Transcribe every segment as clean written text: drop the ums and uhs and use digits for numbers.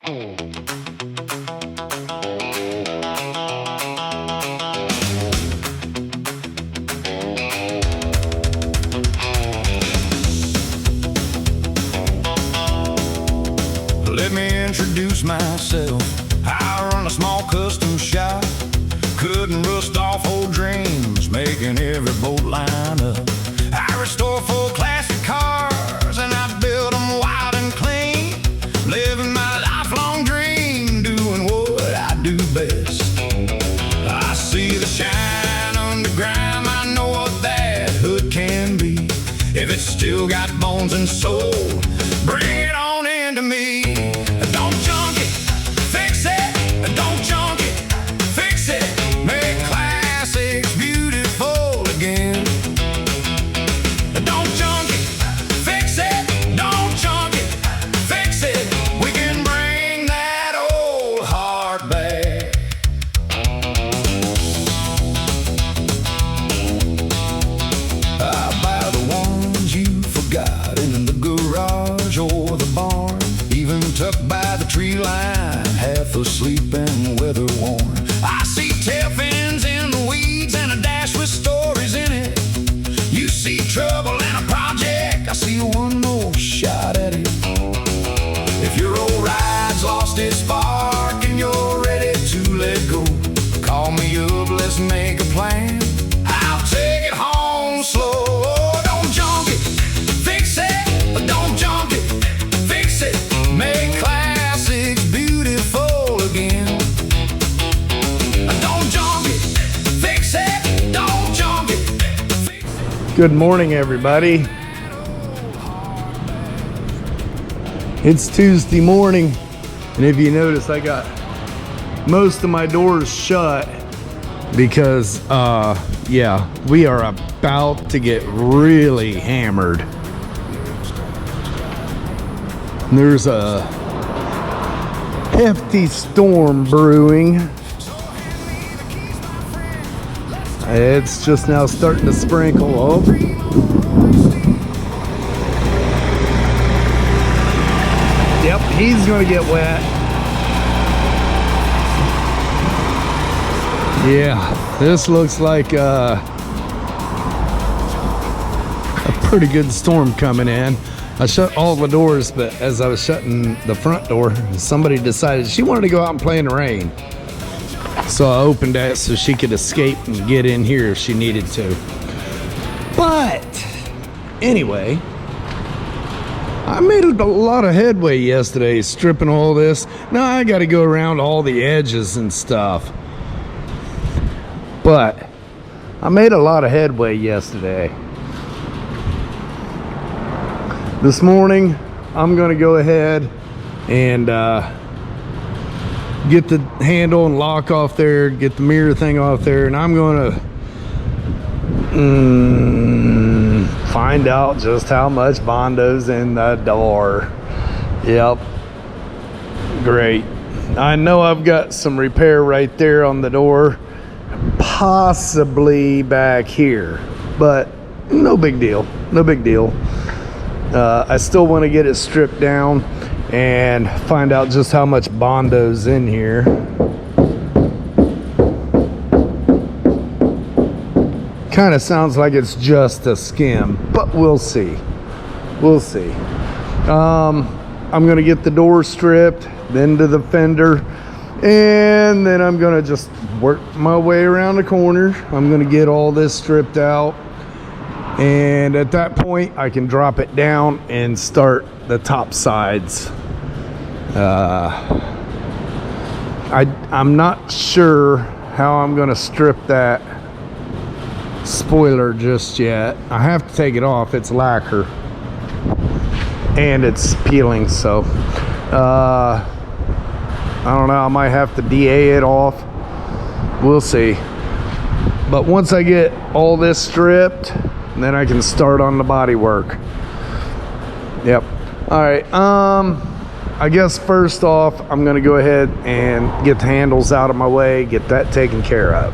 Let me introduce myself. I run a small custom shop. Couldn't rust off old dreams, making every boat line up. I restore full classic cars and I build them wild and clean. Living my lifelong dream, doing what I do best. I see the shine underground, I know what that hood can be. If it's still got bones and soul, bring it on into me. Don't junk it, fix it. Don't junk it, fix it. Make classics beautiful again. Don't junk it, fix it. Don't junk it, fix it. We can bring that old heart back. I buy the ones you forgot in the garage or the barn, even tucked by the tree line, half asleep and weather worn. I see tail fins in the weeds and a dash with stories in it. You see trouble in a project, I see one more shot at it. If your old ride's lost its spark and you're ready to let go, call me up, let's make a plan. I'll take it home slow. Don't junk it, fix it. Don't junk it, fix it. Make classics beautiful again. Don't junk it, fix it. Don't junk it, fix it. Good morning, everybody. It's Tuesday morning, and if you notice, I got most of my doors shut because, yeah, we are about to get really hammered. There's a hefty storm brewing. It's just now starting to sprinkle. Oh. Yep, he's gonna get wet. Yeah, this looks like a pretty good storm coming in. I shut all the doors, but as I was shutting the front door, somebody decided she wanted to go out and play in the rain. So I opened that so she could escape and get in here if she needed to. But anyway, I made a lot of headway yesterday stripping all this. Now I got to go around all the edges and stuff. But I made a lot of headway yesterday. This morning, I'm going to go ahead and get the handle and lock off there, get the mirror thing off there, and I'm going to find out just how much Bondo's in the door. Yep. Great. I know I've got some repair right there on the door, possibly back here, but no big deal. No big deal. I still want to get it stripped down and find out just how much Bondo's in here. Kind of sounds like it's just a skim, but we'll see. We'll see. I'm gonna get the door stripped, then to the fender, and then I'm gonna just work my way around the corner. I'm gonna get all this stripped out, and at that point I can drop it down and start the top sides. I'm not sure how I'm gonna strip that spoiler just yet. I have to take it off. It's lacquer and it's peeling, so I don't know, I might have to DA it off. We'll see. But once I get all this stripped, then I can start on the body work. Yep. All right, I guess first off, I'm gonna go ahead and get the handles out of my way, get that taken care of.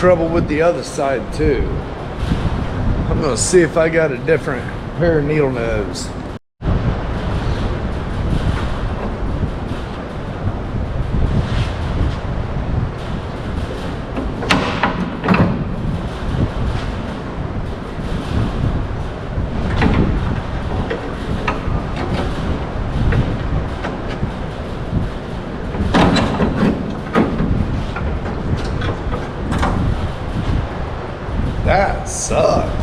trouble with the other side too. I'm gonna see if I got a different pair of needle nose. That sucked.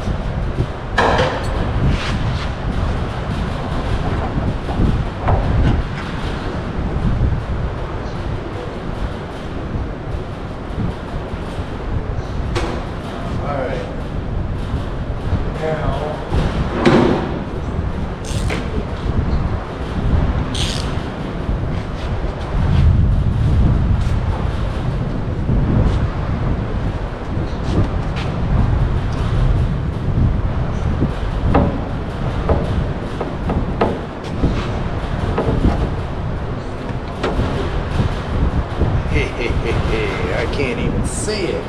I can't even see it.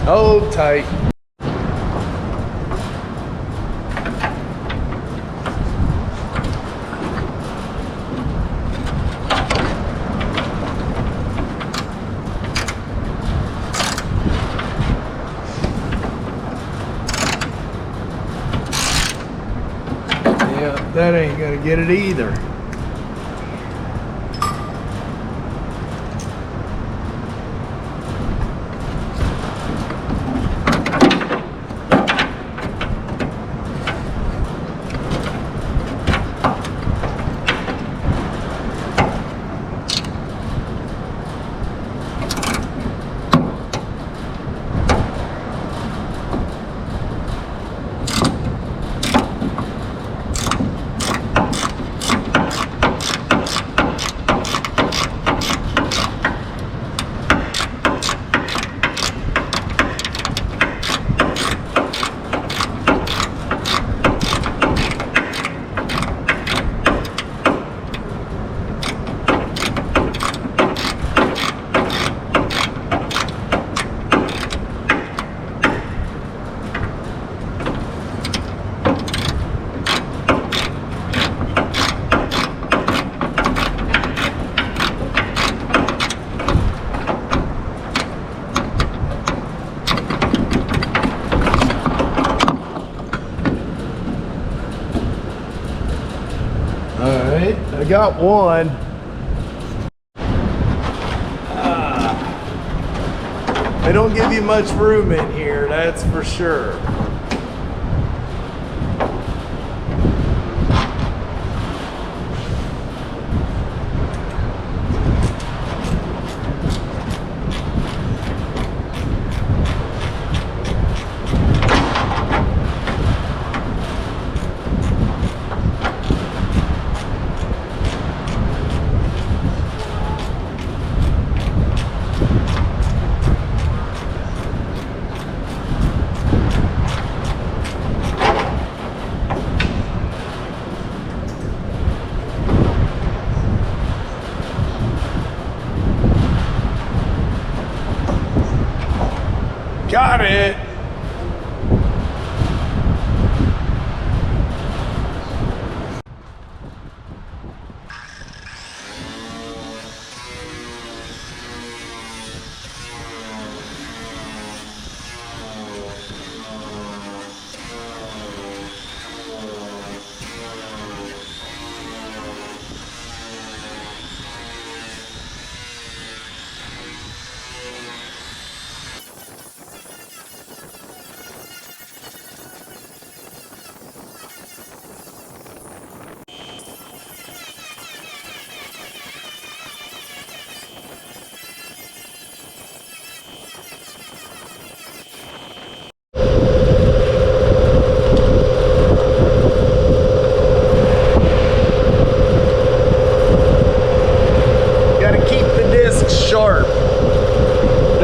Hold tight. Yeah, that ain't gonna get it either. Alright, I got one. They don't give you much room in here, that's for sure. Got it.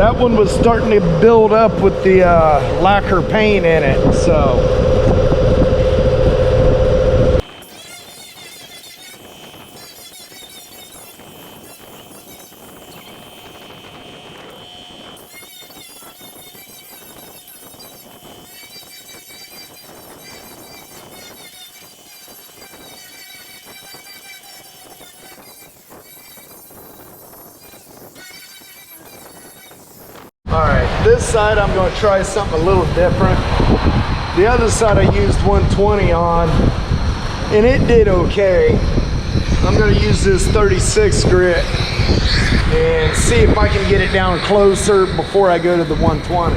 that one was starting to build up with the lacquer paint in it, so. Alright, this side I'm going to try something a little different. The other side I used 120 on, and it did okay. I'm going to use this 36 grit and see if I can get it down closer before I go to the 120.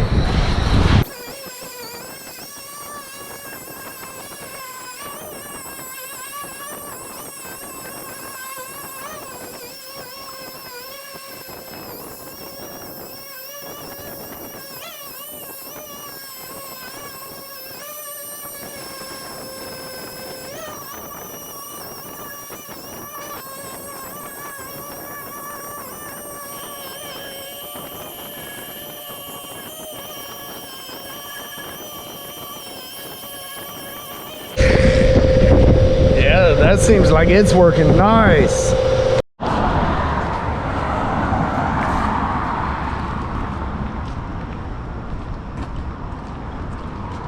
That seems like it's working nice.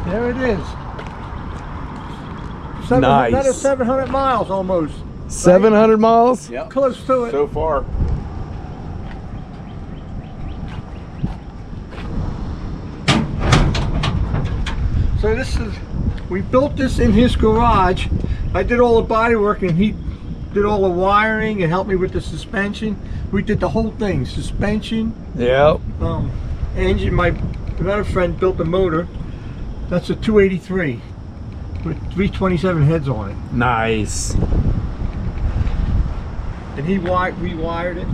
There it is. Nice. Another 700 miles almost. 700 miles? Yeah. Close to it. So far. So this is, we built this in his garage. I did all the body work and he did all the wiring and helped me with the suspension. We did the whole thing, suspension. Yep. Engine, another friend built the motor. That's a 283 with 327 heads on it. Nice. And he rewired it.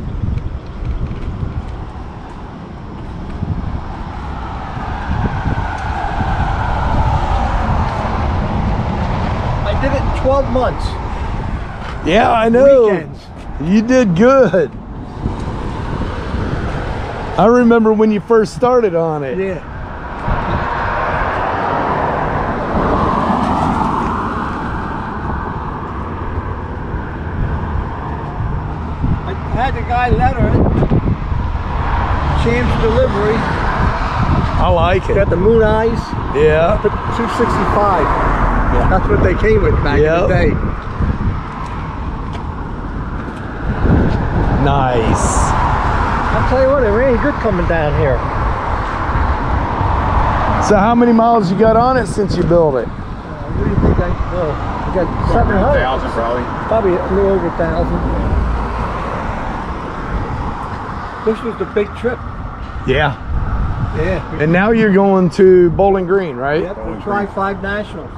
I did it in 12 months. Yeah, I know. Weekends. You did good. I remember when you first started on it. Yeah. I had the guy letter it. Champs delivery. I like it. Got the moon eyes. Yeah. Put 265. Yeah. That's what they came with back in the day. Nice. I'll tell you what, it ain't good coming down here. So how many miles you got on it since you built it? What do you think I got 700. 1,000 probably. Probably a little over 1,000. This was the big trip. Yeah. Yeah. And now you're going to Bowling Green, right? Yep, we'll try 5 nationals.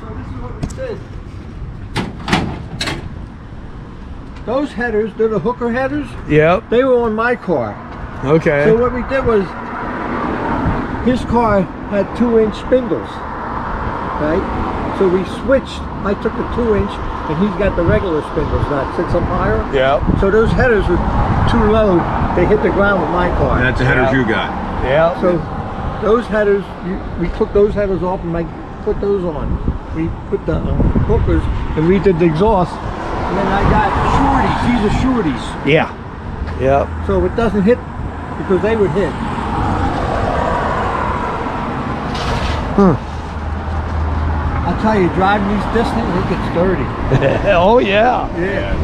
So this is what we did. Those headers, they're the hooker headers. Yep. They were on my car. Okay. So what we did was, his car had 2-inch spindles, right? So we switched. I took the 2-inch, and he's got the regular spindles that sits up higher. Yep. So those headers were too low. They hit the ground with my car. And that's the headers you got. Yep. So those headers, we took those headers off and I put those on. We put the hookers and we did the exhaust. And then I got shorties. These are shorties. Yeah. Yep. So it doesn't hit because they would hit. Huh. I'll tell you, driving these distance, it gets dirty. Oh yeah. Yeah. It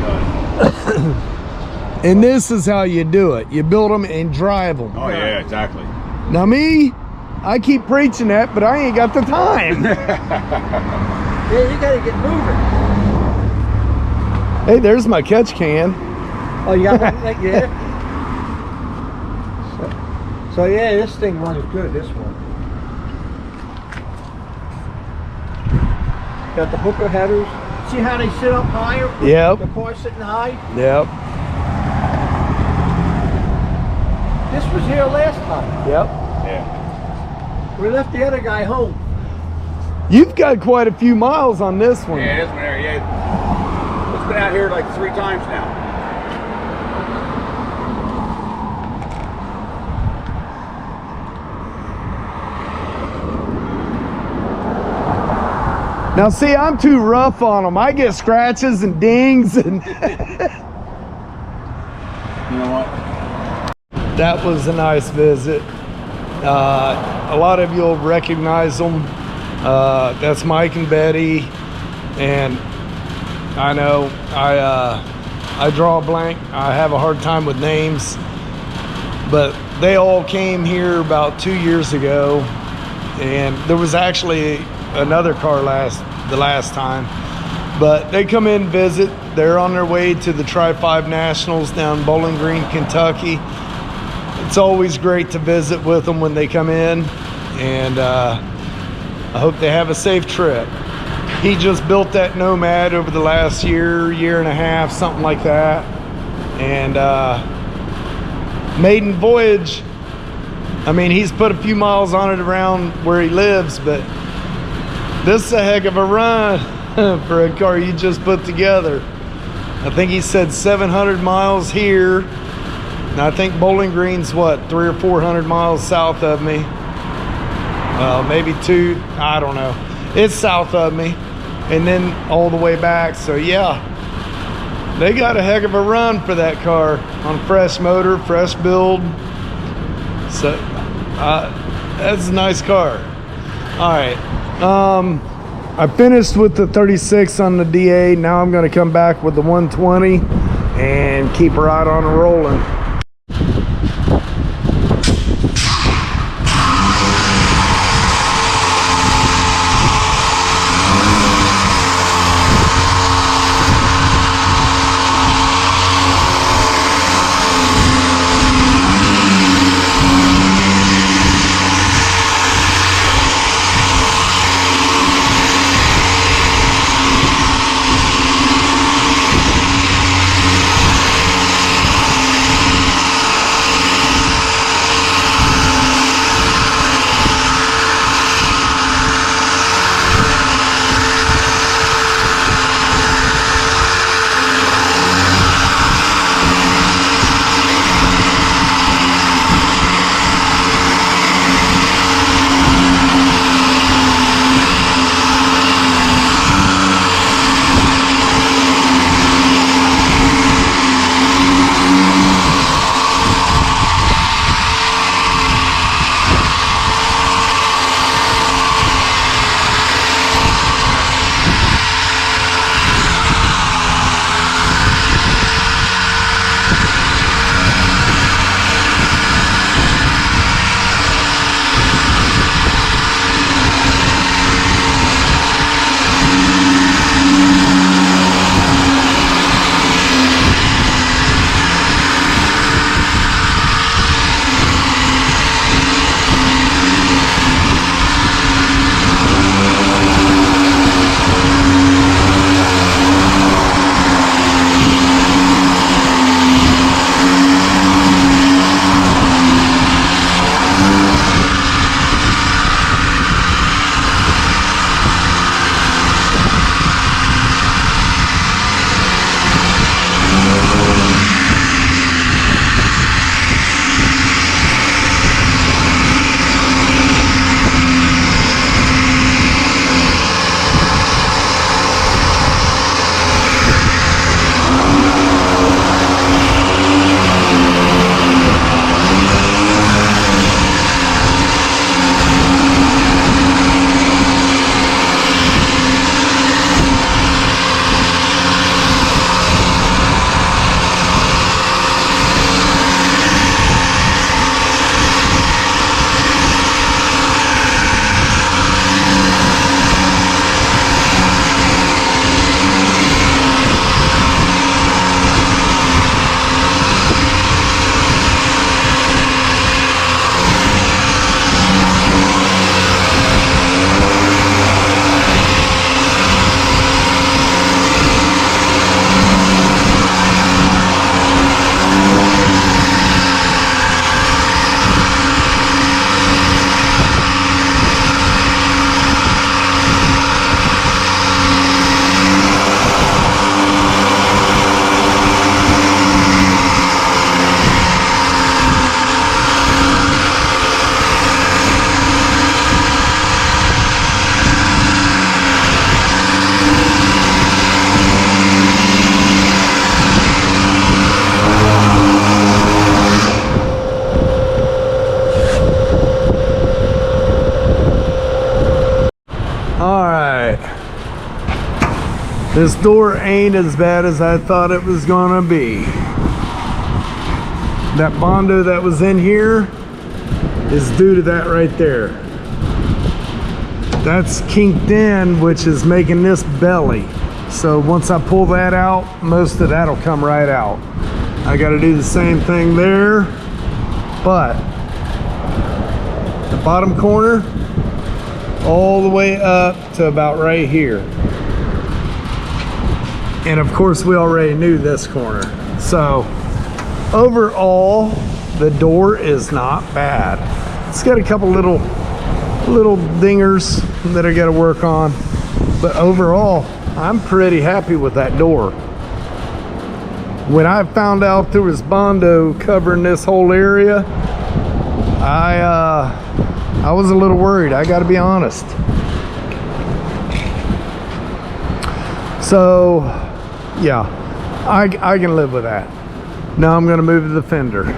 does. And this is how you do it. You build them and drive them. Oh yeah, exactly. Now me, I keep preaching that, but I ain't got the time. Yeah, you gotta get moving. Hey, there's my catch can. Oh, you got one? Yeah. So yeah, this thing runs good, this one. Got the hooker headers. See how they sit up higher? Yep. The car's sitting high. Yep. This was here last time. Yep. Yeah. We left the other guy home. You've got quite a few miles on this one. Yeah, this one there, yeah. It's been out here like 3 times now. Now see, I'm too rough on them. I get scratches and dings and You know what? that was a nice visit. A lot of you'll recognize them. That's Mike and Betty, and I know I draw a blank. I have a hard time with names, but they all came here about 2 years ago, and there was actually another car the last time, but they come in and visit. They're on their way to the Tri-5 Nationals down Bowling Green, Kentucky. It's always great to visit with them when they come in, and I hope they have a safe trip. He just built that Nomad over the last year and a half, something like that, and maiden voyage. I mean, he's put a few miles on it around where he lives, but this is a heck of a run for a car you just put together. I think he said 700 miles here, and I think Bowling Green's what, 300 or 400 miles south of me. Maybe 2, I don't know. It's south of me, and then all the way back. So yeah, they got a heck of a run for that car on fresh motor, fresh build. So that's a nice car. All right, I finished with the 36 on the DA. Now I'm going to come back with the 120 and keep right on rolling. This door ain't as bad as I thought it was gonna be. That Bondo that was in here is due to that right there. That's kinked in, which is making this belly. So once I pull that out, most of that'll come right out. I gotta do the same thing there, but the bottom corner, all the way up to about right here. And of course we already knew this corner. So overall, the door is not bad. It's got a couple little dingers that I got to work on, but overall I'm pretty happy with that door. When I found out there was Bondo covering this whole area, I was a little worried, I got to be honest. So yeah, I can live with that. Now I'm going to move to the Fender.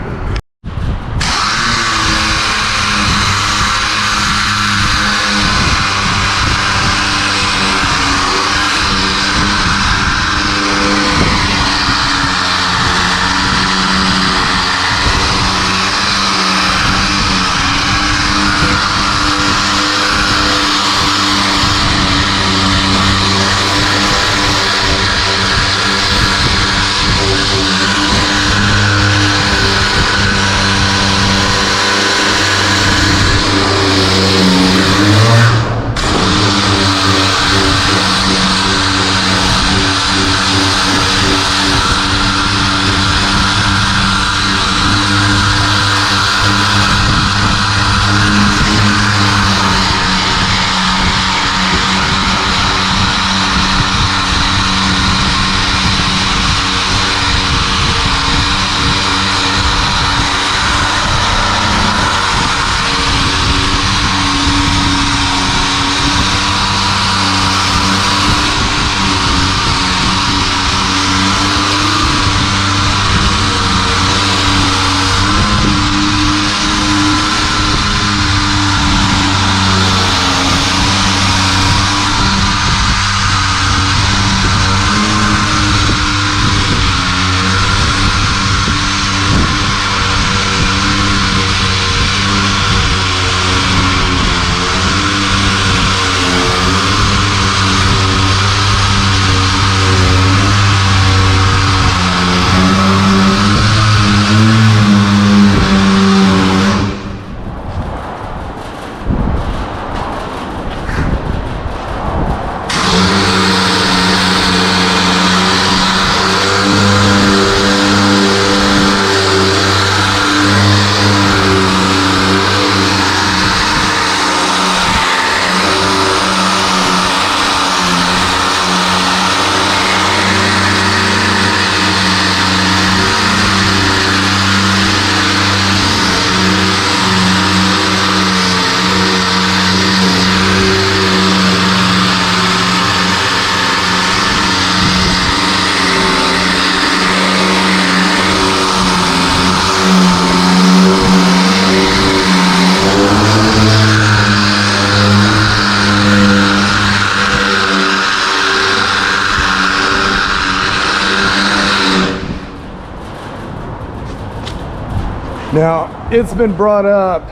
Now, it's been brought up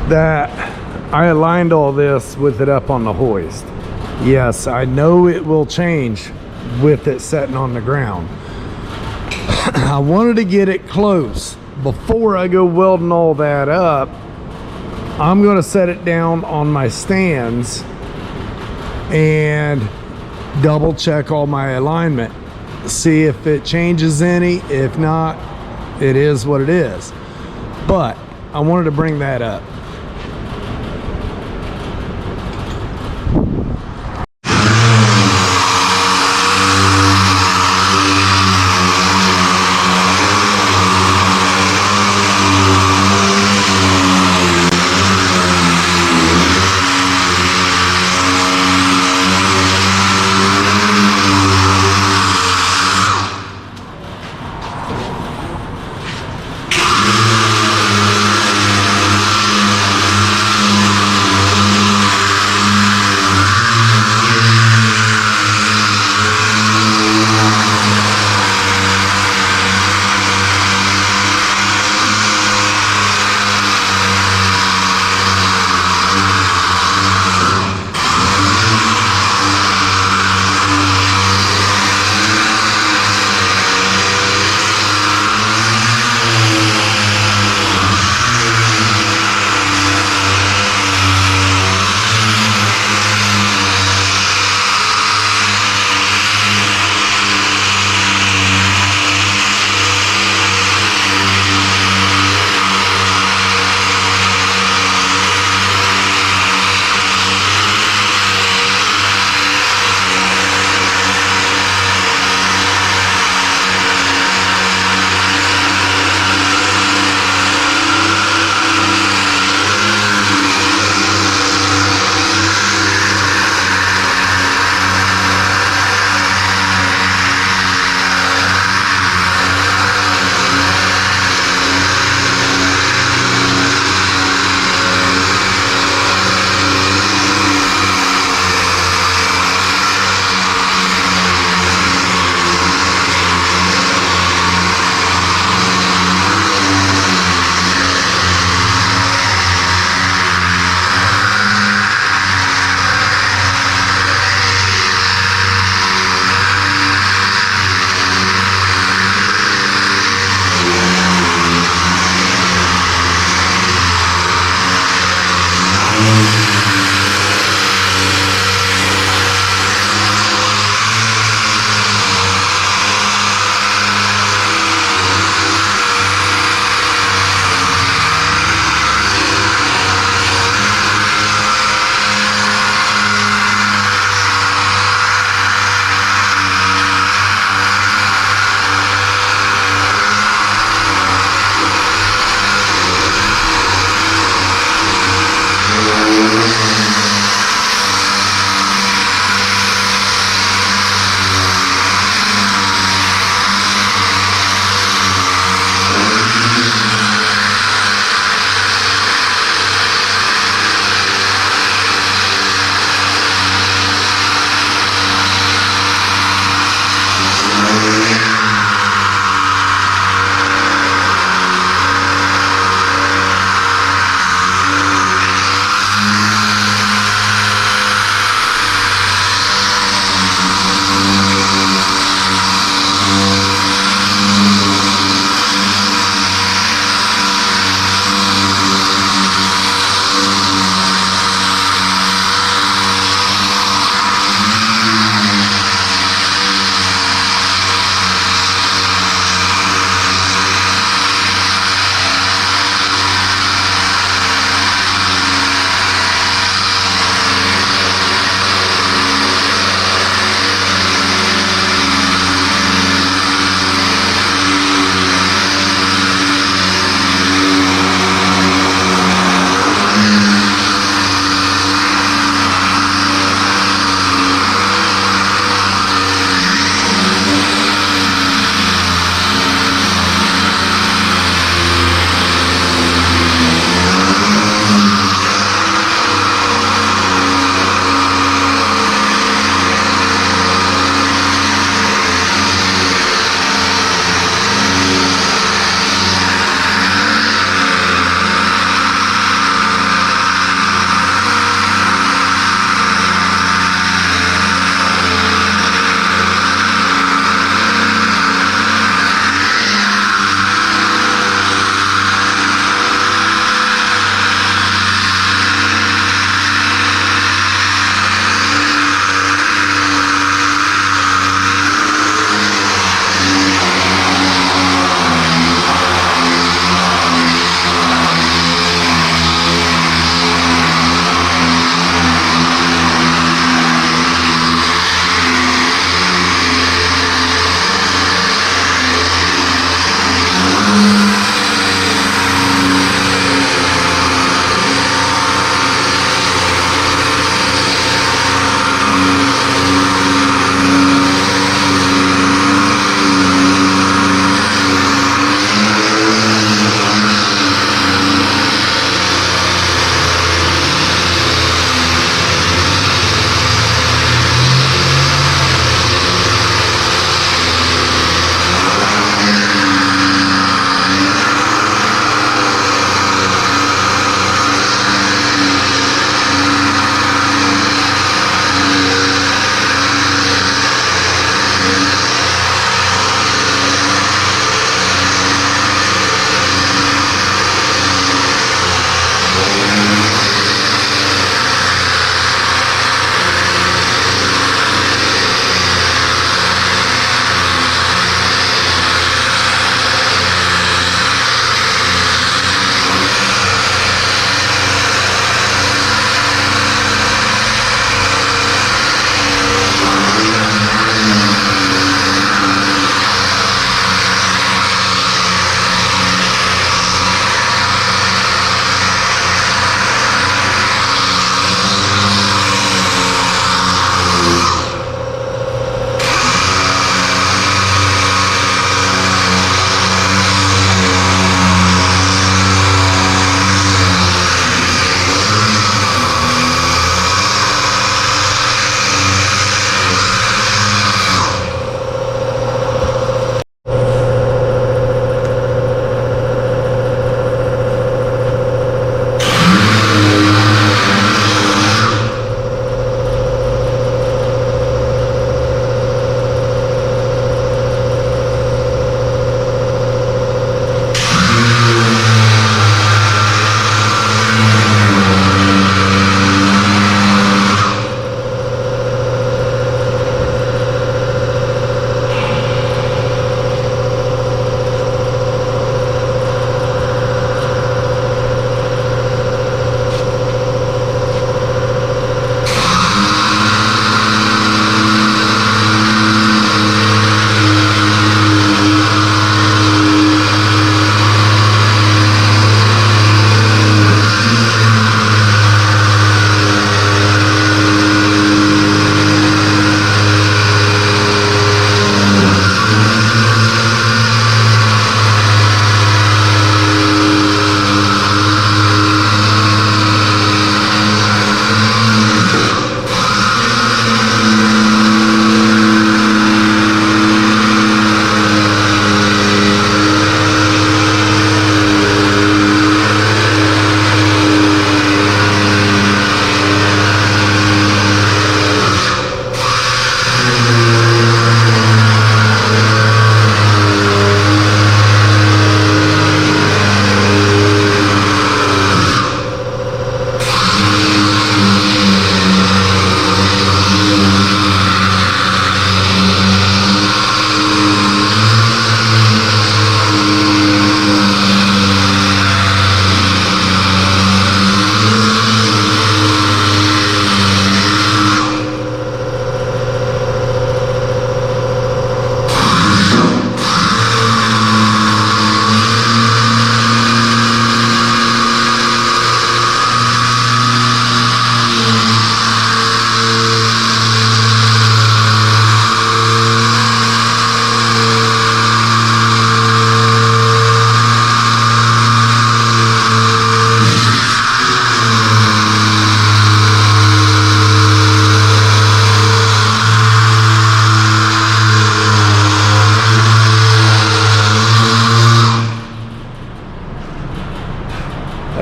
that I aligned all this with it up on the hoist. Yes, I know it will change with it setting on the ground. I wanted to get it close. Before I go welding all that up, I'm going to set it down on my stands and double check all my alignment. See if it changes any. If not, it is what it is. But I wanted to bring that up.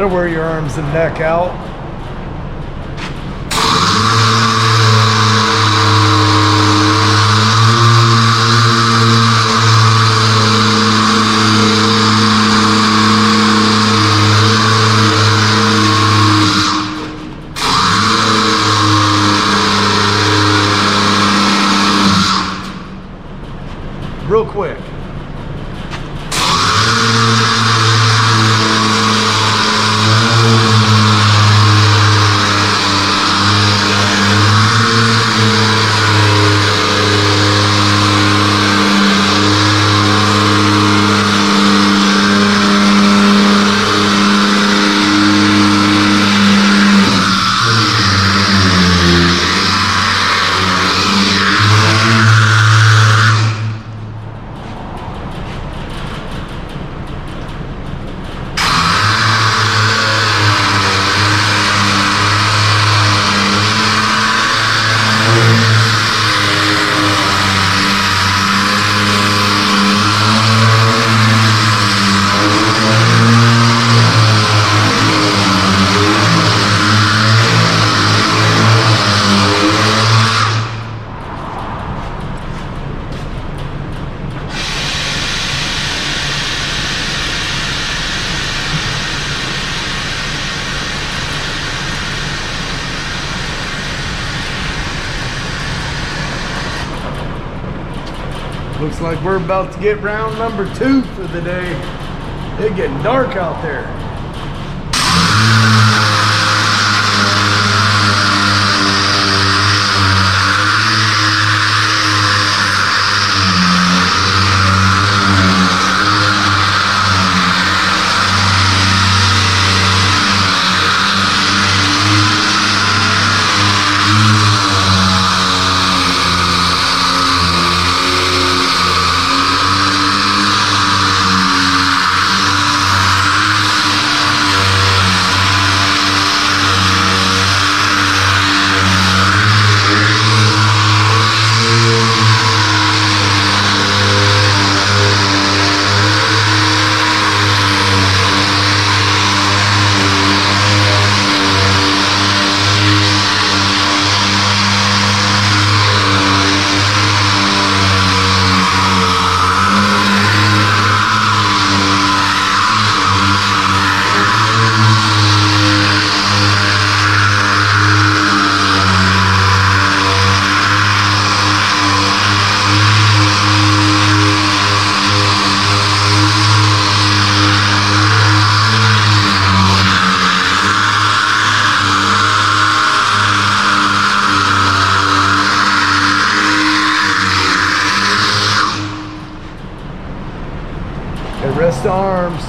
That'll wear your arms and neck out. Real quick. Looks like we're about to get round number 2 for the day. It's getting dark out there. Rest arms.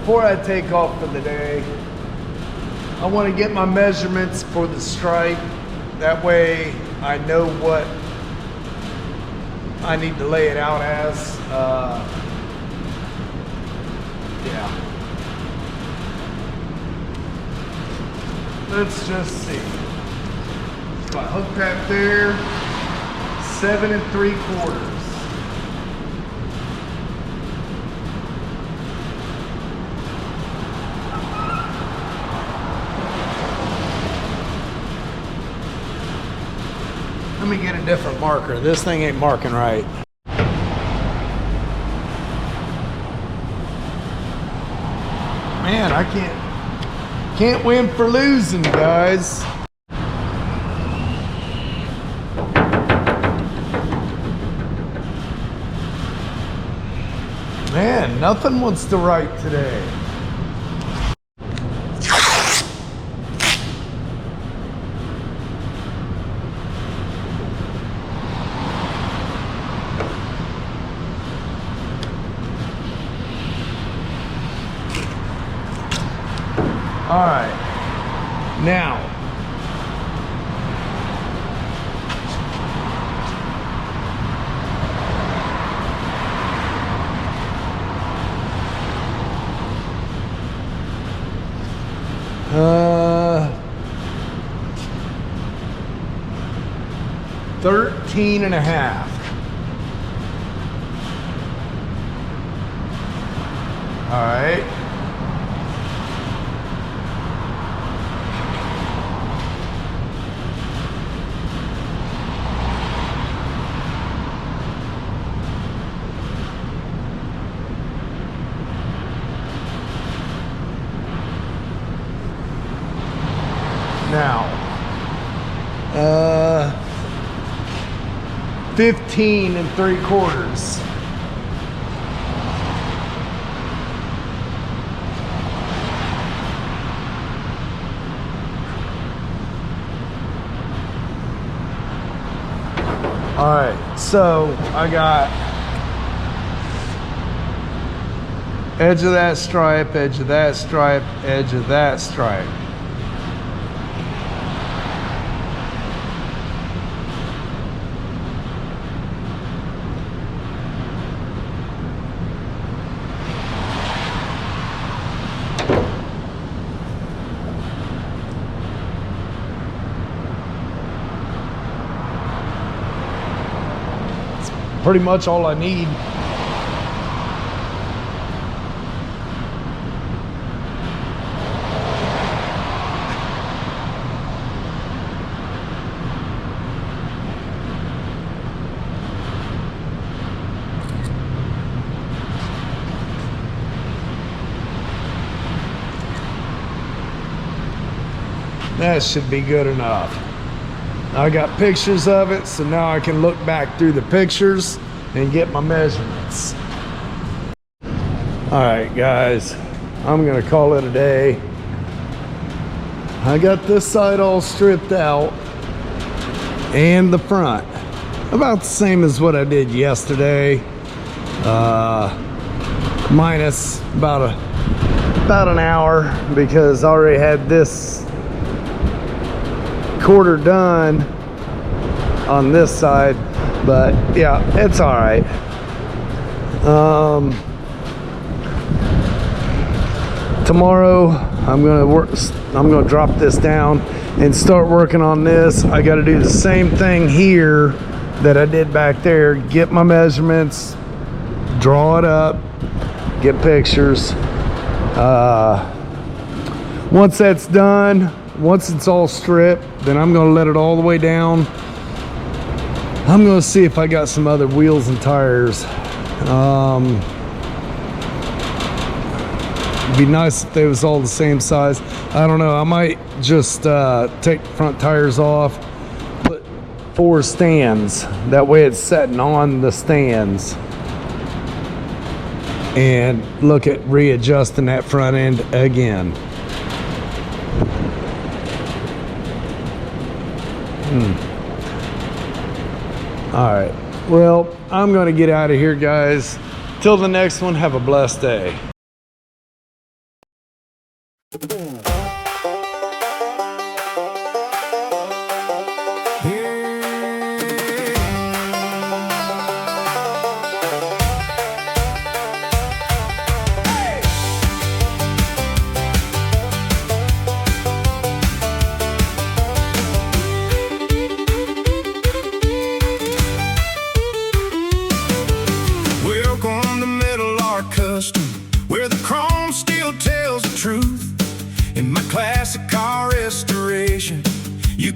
before I take off for the day, I want to get my measurements for the stripe. That way I know what I need to lay it out as. Yeah. Let's just see. If I hook that there, 7 3/4. Let me get a different marker. This thing ain't marking right. Man, I can't win for losing, guys. Man, nothing wants to write today. All right, now, uh, 13 and a half. All right. Now, 15 3/4. All right, so I got edge of that stripe, edge of that stripe, edge of that stripe. Pretty much all I need. That should be good enough. I got pictures of it, so now I can look back through the pictures and get my measurements. All right, guys, I'm gonna call it a day. I got this side all stripped out and the front. About the same as what I did yesterday. Minus about an hour because I already had this quarter done on this side, but yeah, it's all right. Tomorrow I'm gonna drop this down and start working on this. I got to do the same thing here that I did back there. Get my measurements, draw it up, get pictures. Once that's done, once it's all stripped, then I'm gonna let it all the way down. I'm gonna see if I got some other wheels and tires. It'd be nice if they was all the same size. I don't know, I might just take the front tires off, put 4 stands. That way it's setting on the stands. And look at readjusting that front end again. All right, well, I'm gonna get out of here, guys. Till the next one, have a blessed day. it.